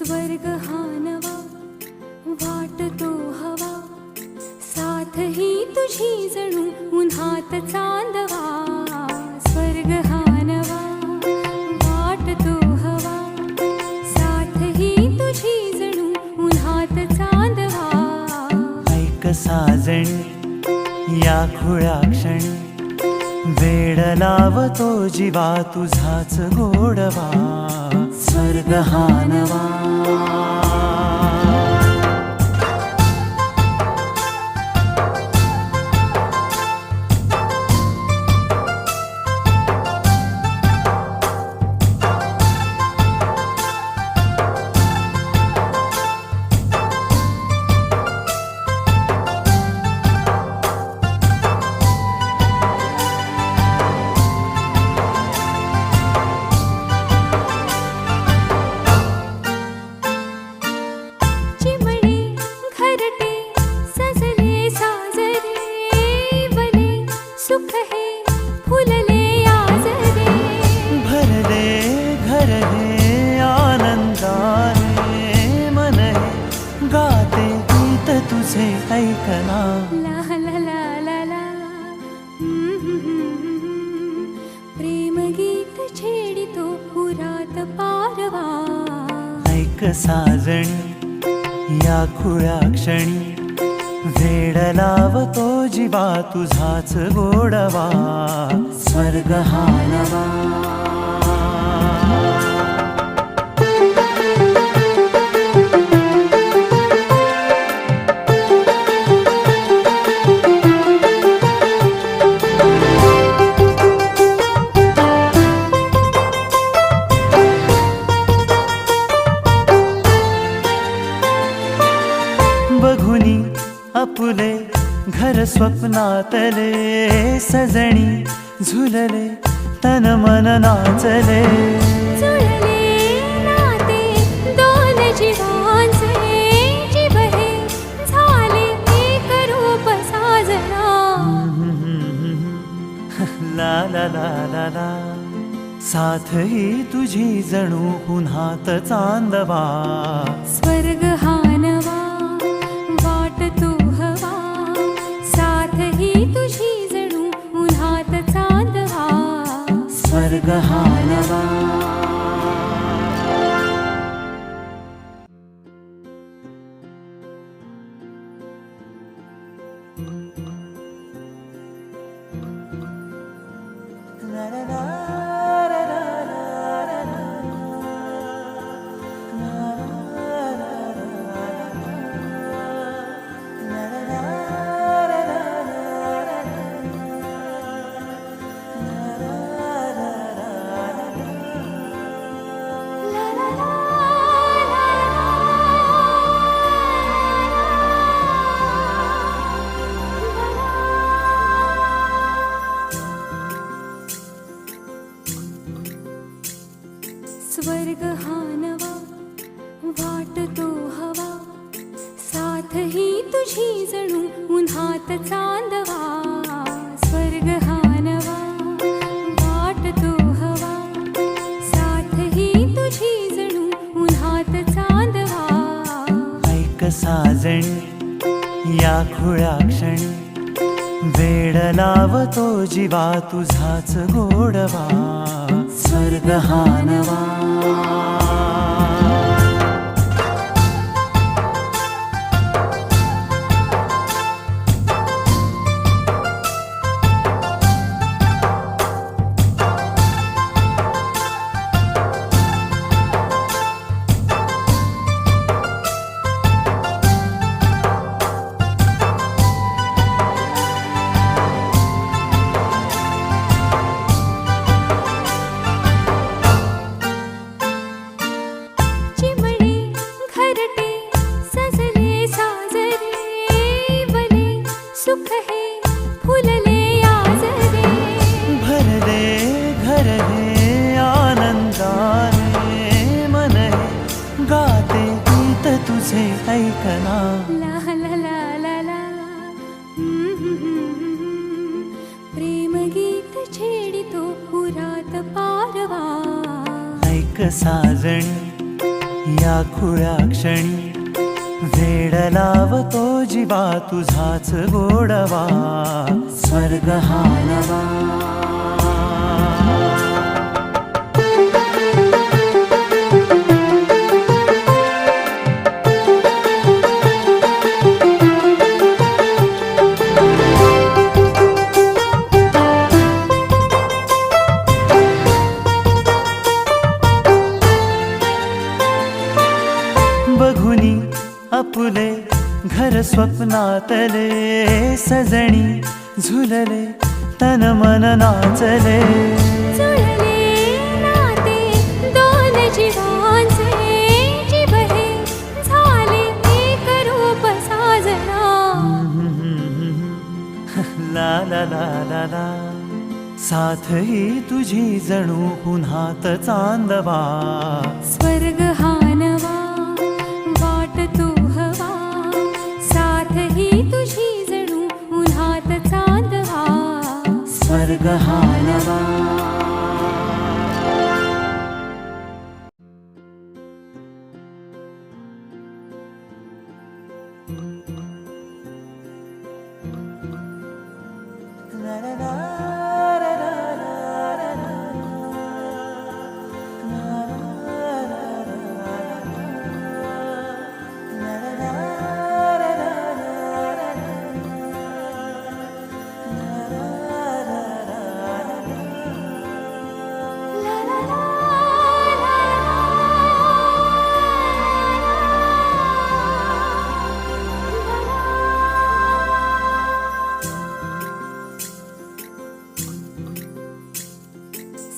स्वर्ग हा नवा वाटतो हवा, साथ ही तुझी जणू उन्हात चांदवा. स्वर्ग हा नवा वाटतो हवा, साथ ही तुझी जणू उन्हात चांदवा. ऐक साजणी या खुळ्या क्षणी, वेड लावतो जीवा तुझाच गोडवा. स्वर्ग हा नवा. सुख है फुलले आजरे, भरले घर हे आनंदाने, मन हे गाते गीत तुझे ऐकना. ला ला ला ला ला. प्रेम गीत छेडितो पुरात पारवा. ऐक साजणी या खुळ्या क्षणी, वेड लावतो जीवा तुझाच गोडवा. स्वर्ग हा नवा. बघुनी आपुले घर स्वप्नातले, सजणी झुलले तन मन नाचले. जुळले नाते दोन जीवांचे, जीव हे झाले एक रूप साजना. ला ला ला ला ला. साथ ही तुझी जणू उन्हात चांदवा. स्वर्ग हा नवा वाटतो हवा, साथ ही तुझी जणू उन्हात चांदवा. स्वर्ग हा नवा. स्वर्ग हा नवा वाटतो हवा, साथ ही तुझी जणू उन्हात चांदवा. स्वर्ग हा नवा वाटतो हवा, साथ ही तुझी जणू उन्हात चांदवा. ऐक साजणी या खुळ्या क्षणी, वेड लावतो जीवा तुझाच गोडवा. स्वर्ग हा नवा. ला ला ला ला ला प्रेम गीत छेडितो पुरात पारवा ऐक साजणी या खुळ्या क्षणी वेड लावतो जीवा तुझाच गोडवा स्वर्ग हा नवा बघुनी आपुले घर स्वप्नातले सजणी झुलले तन मन नाचले जुळले नाते दोन जीवांचे जीव हे झाले एक रूप साजना ला ला ला ला ला साथ ही तुझी जणू पुन्हात चांदवा स्वर्ग हा नवा वाटतो हवा साथ ही तुझी जणू उन्हात चांदवा स्वर्ग हा नवा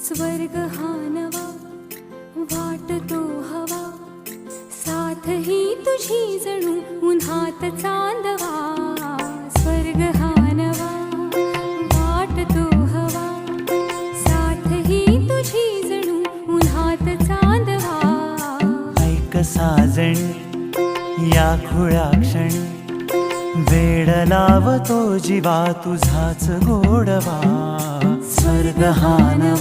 स्वर्ग हा नवा वाटतो हवा साथ ही तुझी जणू उन्हात चांदवा स्वर्ग हा नवा वाटतो हवा साथ ही तुझी जणू उन्हात चांदवा ऐक साजणी या खुळ्या क्षणी वेड लावतो जीवा तुझाच गोडवा स्वर्ग हा नवा